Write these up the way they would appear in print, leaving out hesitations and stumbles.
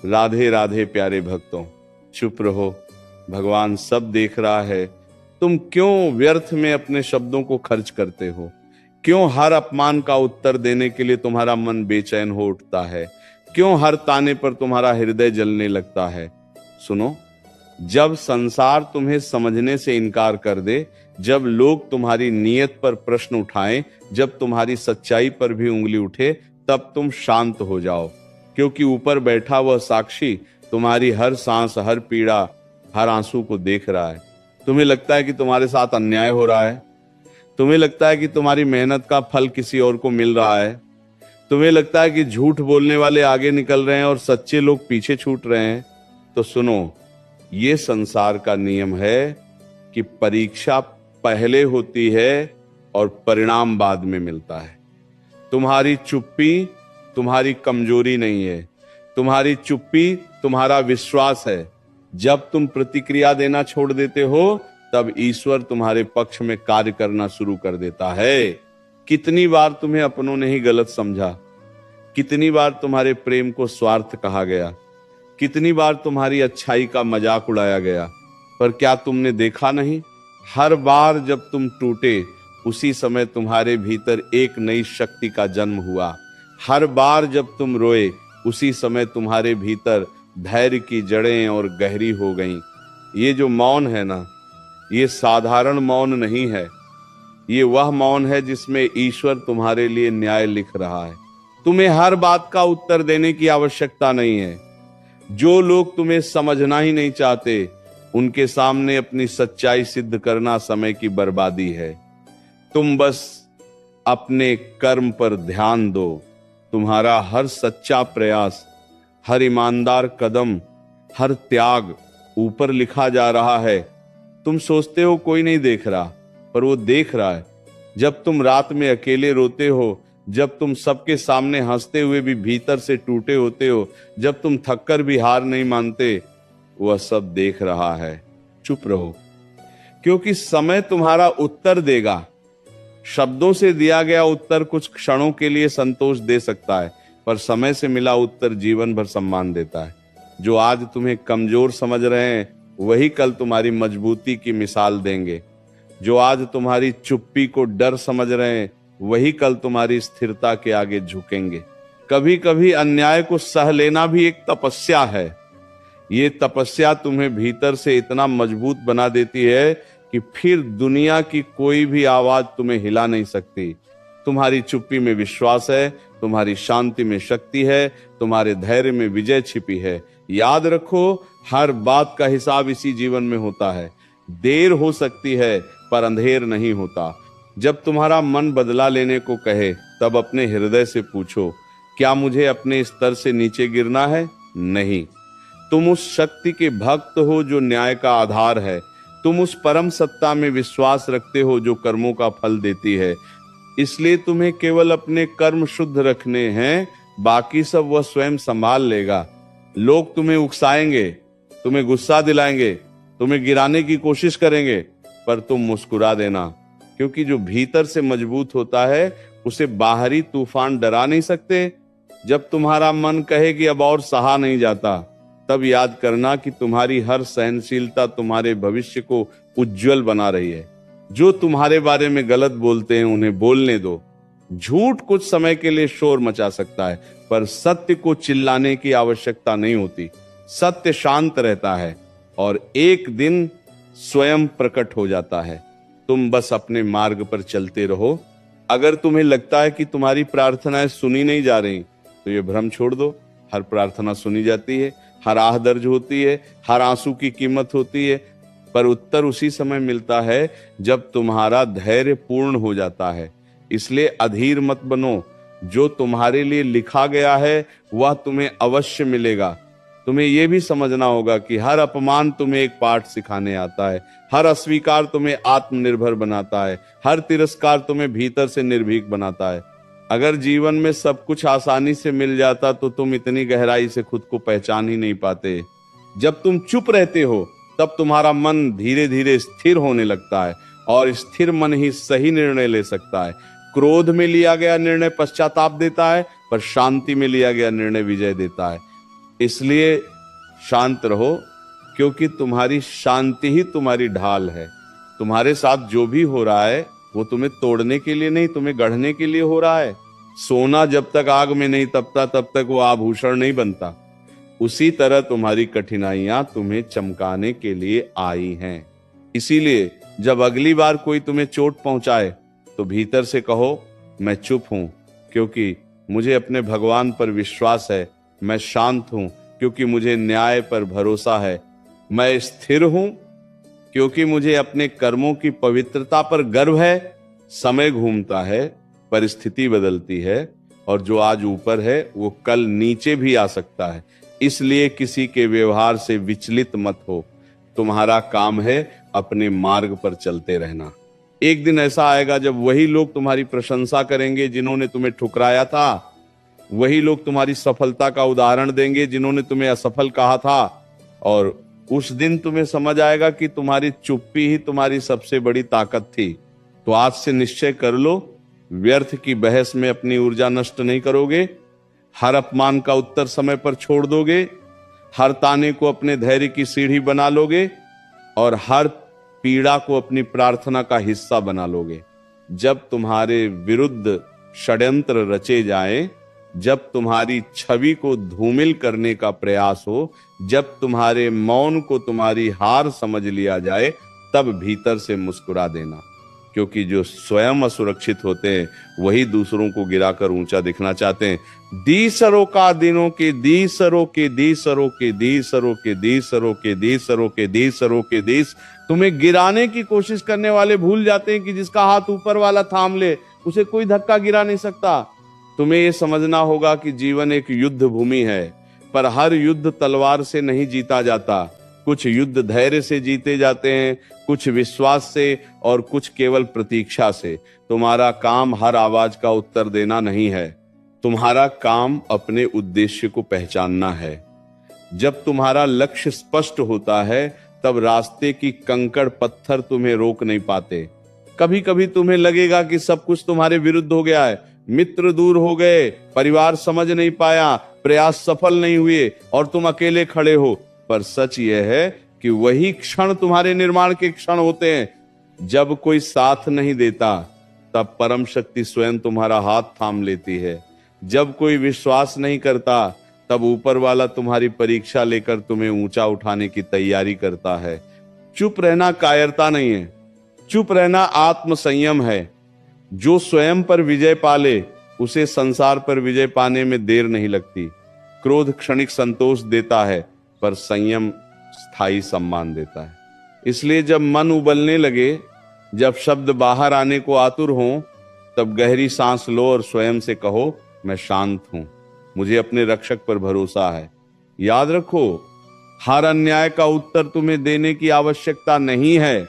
राधे राधे प्यारे भक्तों, चुप रहो, भगवान सब देख रहा है। तुम क्यों व्यर्थ में अपने शब्दों को खर्च करते हो? क्यों हर अपमान का उत्तर देने के लिए तुम्हारा मन बेचैन हो उठता है? क्यों हर ताने पर तुम्हारा हृदय जलने लगता है? सुनो, जब संसार तुम्हें समझने से इनकार कर दे, जब लोग तुम्हारी नीयत पर प्रश्न उठाएं, जब तुम्हारी सच्चाई पर भी उंगली उठे, तब तुम शांत हो जाओ, क्योंकि ऊपर बैठा वह साक्षी तुम्हारी हर सांस, हर पीड़ा, हर आंसू को देख रहा है। तुम्हें लगता है कि तुम्हारे साथ अन्याय हो रहा है, तुम्हें लगता है कि तुम्हारी मेहनत का फल किसी और को मिल रहा है, तुम्हें लगता है कि झूठ बोलने वाले आगे निकल रहे हैं और सच्चे लोग पीछे छूट रहे हैं। तो सुनो, ये संसार का नियम है कि परीक्षा पहले होती है और परिणाम बाद में मिलता है। तुम्हारी चुप्पी तुम्हारी कमजोरी नहीं है, तुम्हारी चुप्पी तुम्हारा विश्वास है। जब तुम प्रतिक्रिया देना छोड़ देते हो, तब ईश्वर तुम्हारे पक्ष में कार्य करना शुरू कर देता है। कितनी बार तुम्हें अपनों ने ही गलत समझा, कितनी बार तुम्हारे प्रेम को स्वार्थ कहा गया, कितनी बार तुम्हारी अच्छाई का मजाक उड़ाया गया, पर क्या तुमने देखा नहीं? हर बार जब तुम टूटे, उसी समय तुम्हारे भीतर एक नई शक्ति का जन्म हुआ। हर बार जब तुम रोए, उसी समय तुम्हारे भीतर धैर्य की जड़ें और गहरी हो गईं। ये जो मौन है ना, ये साधारण मौन नहीं है, ये वह मौन है जिसमें ईश्वर तुम्हारे लिए न्याय लिख रहा है। तुम्हें हर बात का उत्तर देने की आवश्यकता नहीं है। जो लोग तुम्हें समझना ही नहीं चाहते, उनके सामने अपनी सच्चाई सिद्ध करना समय की बर्बादी है। तुम बस अपने कर्म पर ध्यान दो। तुम्हारा हर सच्चा प्रयास, हर ईमानदार कदम, हर त्याग ऊपर लिखा जा रहा है। तुम सोचते हो कोई नहीं देख रहा, पर वो देख रहा है। जब तुम रात में अकेले रोते हो, जब तुम सबके सामने हंसते हुए भी भीतर से टूटे होते हो, जब तुम थककर भी हार नहीं मानते, वह सब देख रहा है। चुप रहो, क्योंकि समय तुम्हारा उत्तर देगा। शब्दों से दिया गया उत्तर कुछ क्षणों के लिए संतोष दे सकता है, पर समय से मिला उत्तर जीवन भर सम्मान देता है। जो आज तुम्हें कमजोर समझ रहे हैं, वही कल तुम्हारी मजबूती की मिसाल देंगे। जो आज तुम्हारी चुप्पी को डर समझ रहे हैं, वही कल तुम्हारी स्थिरता के आगे झुकेंगे। कभी कभी अन्याय को सह लेना भी एक तपस्या है। ये तपस्या तुम्हें भीतर से इतना मजबूत बना देती है कि फिर दुनिया की कोई भी आवाज तुम्हें हिला नहीं सकती। तुम्हारी चुप्पी में विश्वास है, तुम्हारी शांति में शक्ति है, तुम्हारे धैर्य में विजय छिपी है। याद रखो, हर बात का हिसाब इसी जीवन में होता है। देर हो सकती है, पर अंधेर नहीं होता। जब तुम्हारा मन बदला लेने को कहे, तब अपने हृदय से पूछो, क्या मुझे अपने स्तर से नीचे गिरना है? नहीं। तुम उस शक्ति के भक्त हो जो न्याय का आधार है। तुम उस परम सत्ता में विश्वास रखते हो जो कर्मों का फल देती है। इसलिए तुम्हें केवल अपने कर्म शुद्ध रखने हैं, बाकी सब वह स्वयं संभाल लेगा। लोग तुम्हें उकसाएंगे, तुम्हें गुस्सा दिलाएंगे, तुम्हें गिराने की कोशिश करेंगे, पर तुम मुस्कुरा देना, क्योंकि जो भीतर से मजबूत होता है, उसे बाहरी तूफान डरा नहीं सकते। जब तुम्हारा मन कहे कि अब और सहा नहीं जाता, तब याद करना कि तुम्हारी हर सहनशीलता तुम्हारे भविष्य को उज्जवल बना रही है। जो तुम्हारे बारे में गलत बोलते हैं, उन्हें बोलने दो। झूठ कुछ समय के लिए शोर मचा सकता है, पर सत्य को चिल्लाने की आवश्यकता नहीं होती। सत्य शांत रहता है और एक दिन स्वयं प्रकट हो जाता है। तुम बस अपने मार्ग पर चलते रहो। अगर तुम्हें लगता है कि तुम्हारी प्रार्थनाएं सुनी नहीं जा रही, तो ये भ्रम छोड़ दो। हर प्रार्थना सुनी जाती है, हर आह दर्ज होती है, हर आंसू की कीमत होती है, पर उत्तर उसी समय मिलता है जब तुम्हारा धैर्य पूर्ण हो जाता है। इसलिए अधीर मत बनो। जो तुम्हारे लिए लिखा गया है, वह तुम्हें अवश्य मिलेगा। तुम्हें यह भी समझना होगा कि हर अपमान तुम्हें एक पाठ सिखाने आता है, हर अस्वीकार तुम्हें आत्मनिर्भर बनाता है, हर तिरस्कार तुम्हें भीतर से निर्भीक बनाता है। अगर जीवन में सब कुछ आसानी से मिल जाता, तो तुम इतनी गहराई से खुद को पहचान ही नहीं पाते। जब तुम चुप रहते हो, तब तुम्हारा मन धीरे धीरे स्थिर होने लगता है, और स्थिर मन ही सही निर्णय ले सकता है। क्रोध में लिया गया निर्णय पश्चाताप देता है, पर शांति में लिया गया निर्णय विजय देता है। इसलिए शांत रहो, क्योंकि तुम्हारी शांति ही तुम्हारी ढाल है। तुम्हारे साथ जो भी हो रहा है वो तुम्हें तोड़ने के लिए नहीं, तुम्हें गढ़ने के लिए हो रहा है। सोना जब तक आग में नहीं तपता तब तक वो आभूषण नहीं बनता। उसी तरह तुम्हारी कठिनाइयां तुम्हें चमकाने के लिए आई हैं। इसीलिए जब अगली बार कोई तुम्हें चोट पहुंचाए तो भीतर से कहो, मैं चुप हूं क्योंकि मुझे अपने भगवान पर विश्वास है। मैं शांत हूं क्योंकि मुझे न्याय पर भरोसा है। मैं स्थिर हूं क्योंकि मुझे अपने कर्मों की पवित्रता पर गर्व है। समय घूमता है, परिस्थिति बदलती है, और जो आज ऊपर है वो कल नीचे भी आ सकता है। इसलिए किसी के व्यवहार से विचलित मत हो। तुम्हारा काम है अपने मार्ग पर चलते रहना। एक दिन ऐसा आएगा जब वही लोग तुम्हारी प्रशंसा करेंगे जिन्होंने तुम्हें ठुकराया था। वही लोग तुम्हारी सफलता का उदाहरण देंगे जिन्होंने तुम्हें असफल कहा था। और उस दिन तुम्हें समझ आएगा कि तुम्हारी चुप्पी ही तुम्हारी सबसे बड़ी ताकत थी। तो आज से निश्चय कर लो, व्यर्थ की बहस में अपनी ऊर्जा नष्ट नहीं करोगे। हर अपमान का उत्तर समय पर छोड़ दोगे। हर ताने को अपने धैर्य की सीढ़ी बना लोगे और हर पीड़ा को अपनी प्रार्थना का हिस्सा बना लोगे। जब तुम्हारे विरुद्ध षड्यंत्र रचे जाएं, जब तुम्हारी छवि को धूमिल करने का प्रयास हो, जब तुम्हारे मौन को तुम्हारी हार समझ लिया जाए, तब भीतर से मुस्कुरा देना। क्योंकि जो स्वयं असुरक्षित होते हैं वही दूसरों को गिराकर ऊंचा दिखना चाहते हैं। दी सरो का दिनों के दी सरो के दी सरो के दी सरो के दी सरो के दी सरो के दी सरो के दीस। तुम्हें गिराने की कोशिश करने वाले भूल जाते हैं कि जिसका हाथ ऊपर वाला थाम ले उसे कोई धक्का गिरा नहीं सकता। तुम्हें यह समझना होगा कि जीवन एक युद्ध भूमि है, पर हर युद्ध तलवार से नहीं जीता जाता। कुछ युद्ध धैर्य से जीते जाते हैं, कुछ विश्वास से, और कुछ केवल प्रतीक्षा से। तुम्हारा काम हर आवाज का उत्तर देना नहीं है। तुम्हारा काम अपने उद्देश्य को पहचानना है। जब तुम्हारा लक्ष्य स्पष्ट होता है तब रास्ते की कंकड़ पत्थर तुम्हें रोक नहीं पाते। कभी कभी तुम्हें लगेगा कि सब कुछ तुम्हारे विरुद्ध हो गया है। मित्र दूर हो गए, परिवार समझ नहीं पाया, प्रयास सफल नहीं हुए और तुम अकेले खड़े हो। पर सच यह है कि वही क्षण तुम्हारे निर्माण के क्षण होते हैं। जब कोई साथ नहीं देता तब परम शक्ति स्वयं तुम्हारा हाथ थाम लेती है। जब कोई विश्वास नहीं करता तब ऊपर वाला तुम्हारी परीक्षा लेकर तुम्हें ऊंचा उठाने की तैयारी करता है। चुप रहना कायरता नहीं है, चुप रहना आत्म संयम है। जो स्वयं पर विजय पाले उसे संसार पर विजय पाने में देर नहीं लगती। क्रोध क्षणिक संतोष देता है, पर संयम स्थायी सम्मान देता है। इसलिए जब मन उबलने लगे, जब शब्द बाहर आने को आतुर हों, तब गहरी सांस लो और स्वयं से कहो, मैं शांत हूं, मुझे अपने रक्षक पर भरोसा है। याद रखो, हर अन्याय का उत्तर तुम्हें देने की आवश्यकता नहीं है।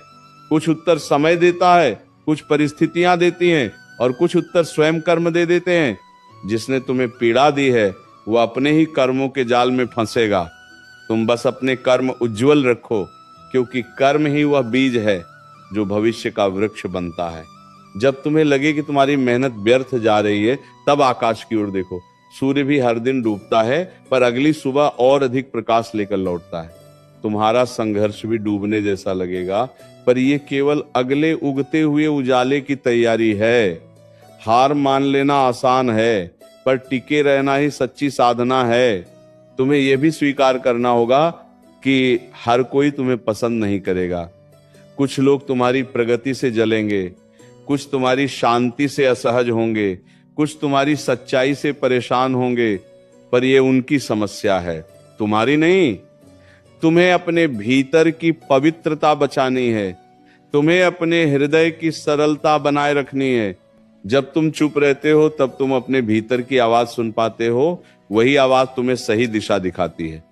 कुछ उत्तर समय देता है, कुछ परिस्थितियां देती हैं, और कुछ उत्तर स्वयं कर्म दे देते हैं। जिसने तुम्हें पीड़ा दी है वो अपने ही कर्मों के जाल में फंसेगा। तुम बस अपने कर्म उज्जवल रखो, क्योंकि कर्म ही वह बीज है जो भविष्य का वृक्ष बनता है। जब तुम्हें लगे कि तुम्हारी मेहनत व्यर्थ जा रही है, तब आकाश की ओर देखो। सूर्य भी हर दिन डूबता है, पर अगली सुबह और अधिक प्रकाश लेकर लौटता है। तुम्हारा संघर्ष भी डूबने जैसा लगेगा, पर यह केवल अगले उगते हुए उजाले की तैयारी है। हार मान लेना आसान है, पर टिके रहना ही सच्ची साधना है। तुम्हें यह भी स्वीकार करना होगा कि हर कोई तुम्हें पसंद नहीं करेगा। कुछ लोग तुम्हारी प्रगति से जलेंगे, कुछ तुम्हारी शांति से असहज होंगे, कुछ तुम्हारी सच्चाई से परेशान होंगे, पर यह उनकी समस्या है, तुम्हारी नहीं। तुम्हें अपने भीतर की पवित्रता बचानी है, तुम्हें अपने हृदय की सरलता बनाए रखनी है। जब तुम चुप रहते हो तब तुम अपने भीतर की आवाज सुन पाते हो। वही आवाज तुम्हें सही दिशा दिखाती है।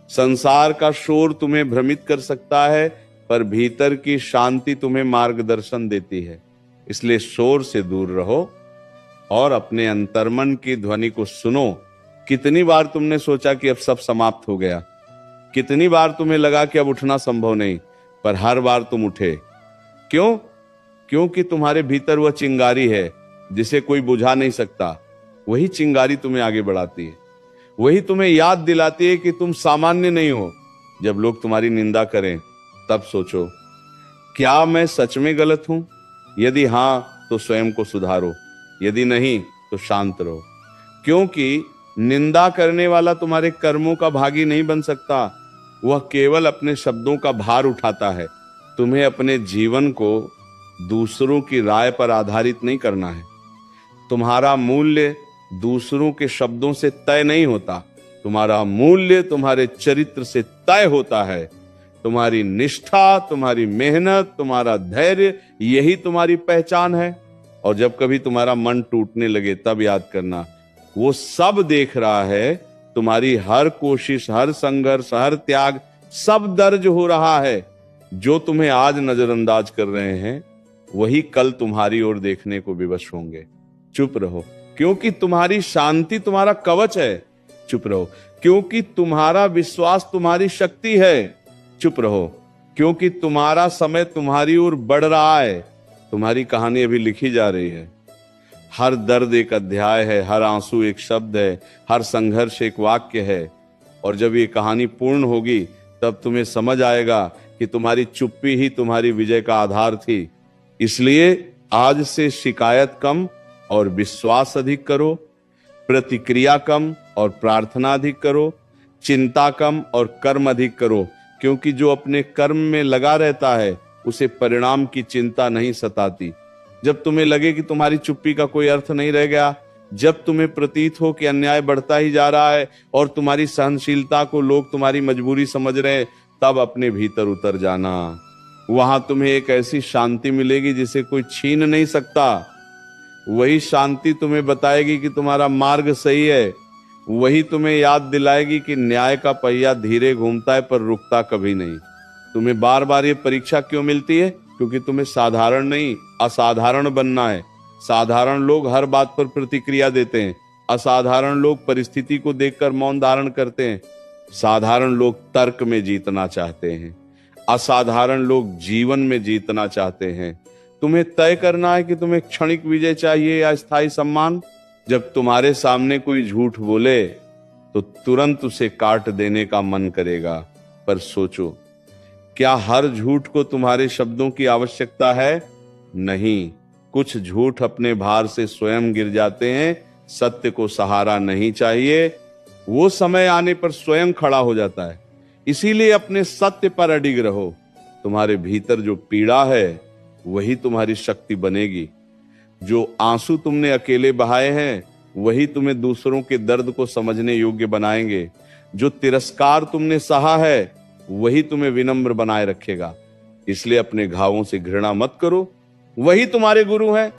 संसार का शोर तुम्हें भ्रमित कर सकता है, पर भीतर की शांति तुम्हें मार्गदर्शन देती है। इसलिए शोर से दूर रहो और अपने अंतर्मन की ध्वनि को सुनो। कितनी बार तुमने सोचा कि अब सब समाप्त हो गया, कितनी बार तुम्हें लगा कि अब उठना संभव नहीं, पर हर बार तुम उठे। क्यों? क्योंकि तुम्हारे भीतर वह चिंगारी है जिसे कोई बुझा नहीं सकता। वही चिंगारी तुम्हें आगे बढ़ाती है। वही तुम्हें याद दिलाती है कि तुम सामान्य नहीं हो। जब लोग तुम्हारी निंदा करें तब सोचो, क्या मैं सच में गलत हूं? यदि हां तो स्वयं को सुधारो, यदि नहीं तो शांत रहो। क्योंकि निंदा करने वाला तुम्हारे कर्मों का भागी नहीं बन सकता, वह केवल अपने शब्दों का भार उठाता है। तुम्हें अपने जीवन को दूसरों की राय पर आधारित नहीं करना है। तुम्हारा मूल्य दूसरों के शब्दों से तय नहीं होता, तुम्हारा मूल्य तुम्हारे चरित्र से तय होता है। तुम्हारी निष्ठा, तुम्हारी मेहनत, तुम्हारा धैर्य, यही तुम्हारी पहचान है। और जब कभी तुम्हारा मन टूटने लगे तब याद करना, वो सब देख रहा है। तुम्हारी हर कोशिश, हर संघर्ष, हर त्याग, सब दर्ज हो रहा है। जो तुम्हें आज नजरअंदाज कर रहे हैं वही कल तुम्हारी ओर देखने को विवश होंगे। चुप रहो, क्योंकि तुम्हारी शांति तुम्हारा कवच है। चुप रहो, क्योंकि तुम्हारा विश्वास तुम्हारी शक्ति है। चुप रहो, क्योंकि तुम्हारा समय तुम्हारी ओर बढ़ रहा है। तुम्हारी कहानी अभी लिखी जा रही है। हर दर्द एक अध्याय है, हर आंसू एक शब्द है, हर संघर्ष एक वाक्य है। और जब ये कहानी पूर्ण होगी तब तुम्हें समझ आएगा कि तुम्हारी चुप्पी ही तुम्हारी विजय का आधार थी। इसलिए आज से शिकायत कम और विश्वास अधिक करो, प्रतिक्रिया कम और प्रार्थना अधिक करो, चिंता कम और कर्म अधिक करो। क्योंकि जो अपने कर्म में लगा रहता है उसे परिणाम की चिंता नहीं सताती। जब तुम्हें लगे कि तुम्हारी चुप्पी का कोई अर्थ नहीं रह गया, जब तुम्हें प्रतीत हो कि अन्याय बढ़ता ही जा रहा है और तुम्हारी सहनशीलता को लोग तुम्हारी मजबूरी समझ रहे हैं, तब अपने भीतर उतर जाना। वहां तुम्हें एक ऐसी शांति मिलेगी जिसे कोई छीन नहीं सकता। वही शांति तुम्हें बताएगी कि तुम्हारा मार्ग सही है। वही तुम्हें याद दिलाएगी कि न्याय का पहिया धीरे घूमता है पर रुकता कभी नहीं। तुम्हें बार बार ये परीक्षा क्यों मिलती है? क्योंकि तुम्हें साधारण नहीं, असाधारण बनना है। साधारण लोग हर बात पर प्रतिक्रिया देते हैं, असाधारण लोग परिस्थिति को देखकर मौन धारण करते हैं। साधारण लोग तर्क में जीतना चाहते हैं, असाधारण लोग जीवन में जीतना चाहते हैं। तुम्हें तय करना है कि तुम्हें क्षणिक विजय चाहिए या स्थायी सम्मान। जब तुम्हारे सामने कोई झूठ बोले तो तुरंत उसे काट देने का मन करेगा, पर सोचो, क्या हर झूठ को तुम्हारे शब्दों की आवश्यकता है? नहीं। कुछ झूठ अपने भार से स्वयं गिर जाते हैं। सत्य को सहारा नहीं चाहिए, वो समय आने पर स्वयं खड़ा हो जाता है। इसीलिए अपने सत्य पर अडिग रहो। तुम्हारे भीतर जो पीड़ा है वही तुम्हारी शक्ति बनेगी। जो आंसू तुमने अकेले बहाए हैं वही तुम्हें दूसरों के दर्द को समझने योग्य बनाएंगे। जो तिरस्कार तुमने सहा है वही तुम्हें विनम्र बनाए रखेगा। इसलिए अपने घावों से घृणा मत करो, वही तुम्हारे गुरु हैं।